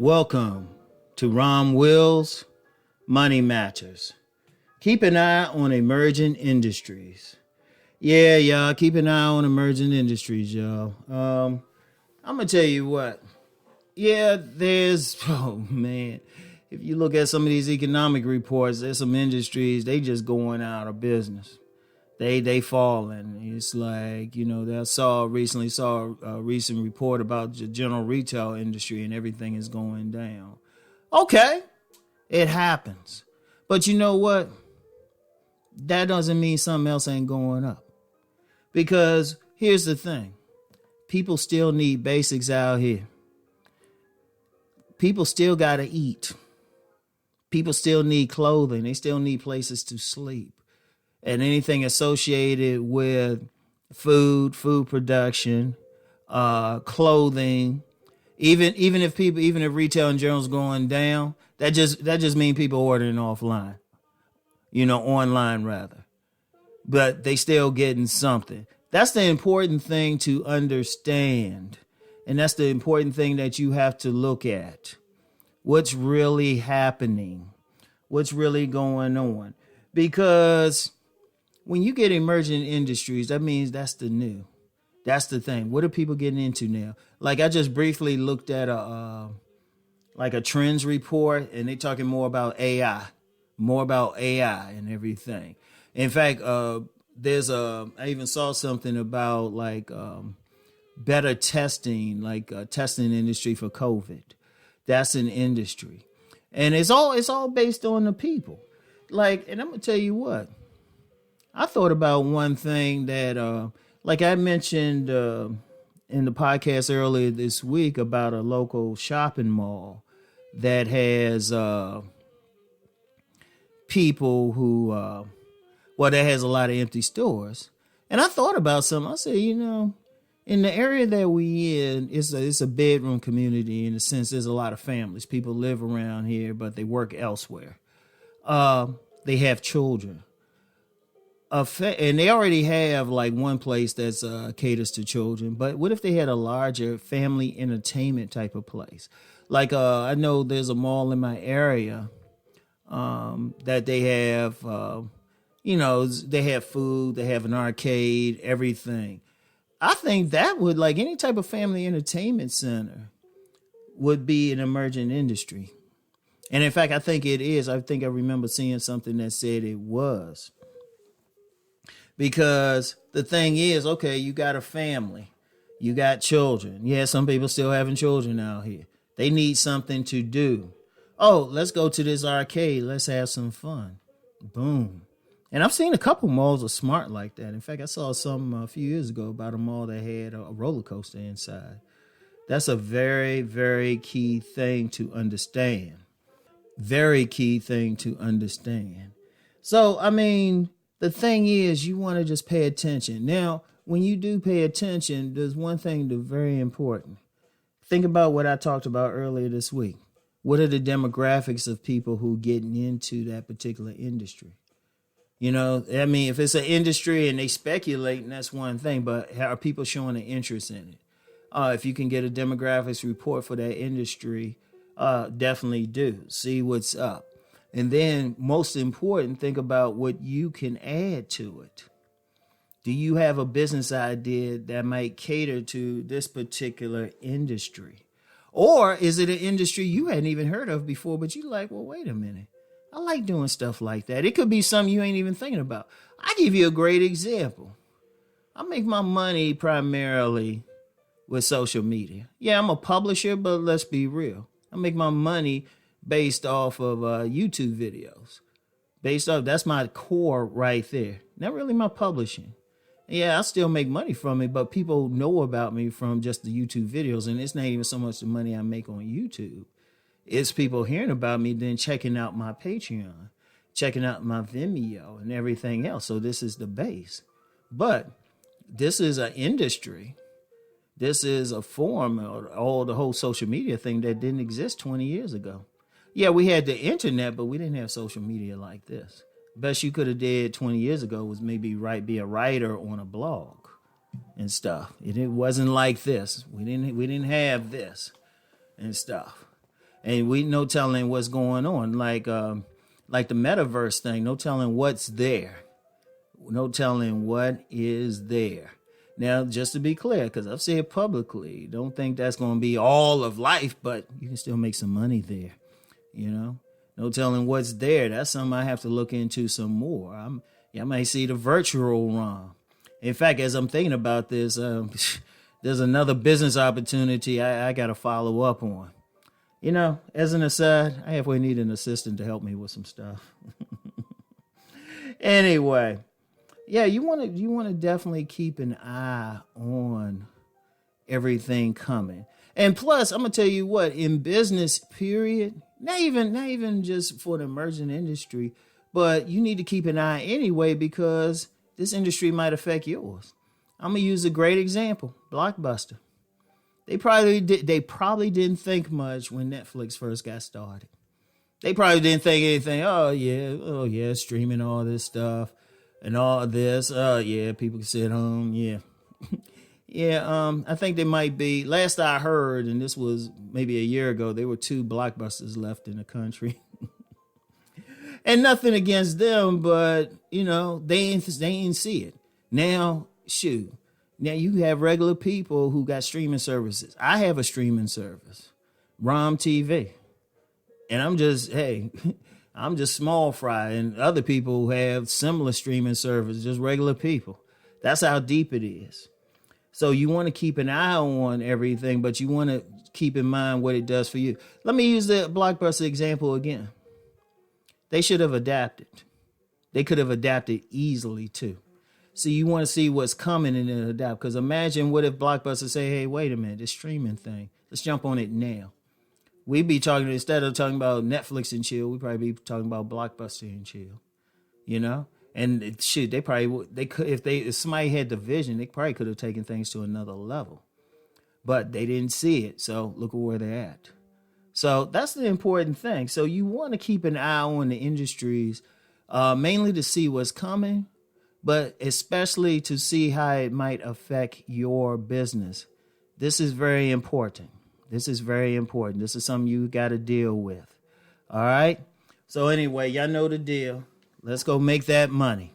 Welcome to Rom Wills, Money Matters. Keep an eye on emerging industries. Yeah, y'all, keep an eye on emerging industries, y'all. I'm going to tell you what. Yeah, oh man, if you look at some of these economic reports, there's some industries, they just going out of business. They falling. It's like, recently saw a recent report about the general retail industry and everything is going down. Okay, it happens. But you know what? That doesn't mean something else ain't going up. Because here's the thing. People still need basics out here. People still got to eat. People still need clothing. They still need places to sleep. And anything associated with food production, clothing, even if retail in general is going down, that just means people ordering offline, online rather. But they still getting something. That's the important thing to understand. And that's the important thing that you have to look at. What's really happening? What's really going on? Because when you get emerging industries, that means that's the new. That's the thing. What are people getting into now? Like I just briefly looked at a trends report, and they're talking more about AI and everything. In fact, I even saw something about better testing, testing industry for COVID. That's an industry, and it's all based on the people. And I'm gonna tell you what. I thought about one thing that, I mentioned in the podcast earlier this week about a local shopping mall that has people who, that has a lot of empty stores. And I thought about something. I said, in the area that we in, it's a bedroom community in the sense there's a lot of families. People live around here, but they work elsewhere. They have children. And they already have one place that's caters to children. But what if they had a larger family entertainment type of place? I know there's a mall in my area that they have, they have food, they have an arcade, everything. I think that would, any type of family entertainment center, would be an emerging industry. And in fact, I think it is. I think I remember seeing something that said it was. Because the thing is, okay, you got a family, you got children. Yeah, some people still having children out here. They need something to do. Oh, let's go to this arcade. Let's have some fun. Boom. And I've seen a couple malls are smart like that. In fact, I saw some a few years ago about a mall that had a roller coaster inside. That's a very, very key thing to understand. Very key thing to understand. So, the thing is, you want to just pay attention. Now, when you do pay attention, there's one thing that's very important. Think about what I talked about earlier this week. What are the demographics of people who getting into that particular industry? If it's an industry and they speculating, that's one thing, but are people showing an interest in it? If you can get a demographics report for that industry, definitely do. See what's up. And then, most important, think about what you can add to it. Do you have a business idea that might cater to this particular industry? Or is it an industry you hadn't even heard of before, but you're like, well, wait a minute. I like doing stuff like that. It could be something you ain't even thinking about. I'll give you a great example. I make my money primarily with social media. Yeah, I'm a publisher, but let's be real. I make my money based off of YouTube videos. That's my core right there. Not really my publishing. Yeah, I still make money from it, but people know about me from just the YouTube videos, and it's not even so much the money I make on YouTube. It's people hearing about me, then checking out my Patreon, checking out my Vimeo, and everything else. So this is the base. But this is an industry. This is a form of the whole social media thing that didn't exist 20 years ago. Yeah, we had the internet, but we didn't have social media like this. Best you could have did 20 years ago was maybe be a writer on a blog and stuff. It wasn't like this. We didn't have this and stuff. And we no telling what's going on. Like the metaverse thing, no telling what's there. No telling what is there. Now, just to be clear, because I've said publicly, don't think that's going to be all of life, but you can still make some money there. No telling what's there. That's something I have to look into some more. I might see the virtual Rom. In fact, as I'm thinking about this, there's another business opportunity I got to follow up on. As an aside, I halfway need an assistant to help me with some stuff. Anyway, yeah, you want to definitely keep an eye on everything coming. And plus, I'm gonna tell you what, in business, period, not even just for the emerging industry, but you need to keep an eye anyway because this industry might affect yours. I'm gonna use a great example, Blockbuster. They probably didn't think much when Netflix first got started. They probably didn't think anything. Oh yeah, streaming all this stuff and all this. Oh yeah, people can sit home. Yeah. Yeah, I think there might be, last I heard, and this was maybe a year ago, there were 2 Blockbusters left in the country. And nothing against them, but, they ain't see it. Now, shoot. Now you have regular people who got streaming services. I have a streaming service, Rom TV. And I'm just small fry. And other people who have similar streaming services, just regular people. That's how deep it is. So you want to keep an eye on everything, but you want to keep in mind what it does for you. Let me use the Blockbuster example again. They should have adapted. They could have adapted easily too. So you want to see what's coming and then adapt. Because imagine what if Blockbuster say, hey, wait a minute, this streaming thing, let's jump on it now. We'd be talking, instead of talking about Netflix and chill, we'd probably be talking about Blockbuster and chill, And they probably could, if somebody had the vision, they probably could have taken things to another level, but they didn't see it. So look at where they're at. So that's the important thing. So you want to keep an eye on the industries, mainly to see what's coming, but especially to see how it might affect your business. This is very important. This is something you got to deal with. All right. So anyway, y'all know the deal. Let's go make that money.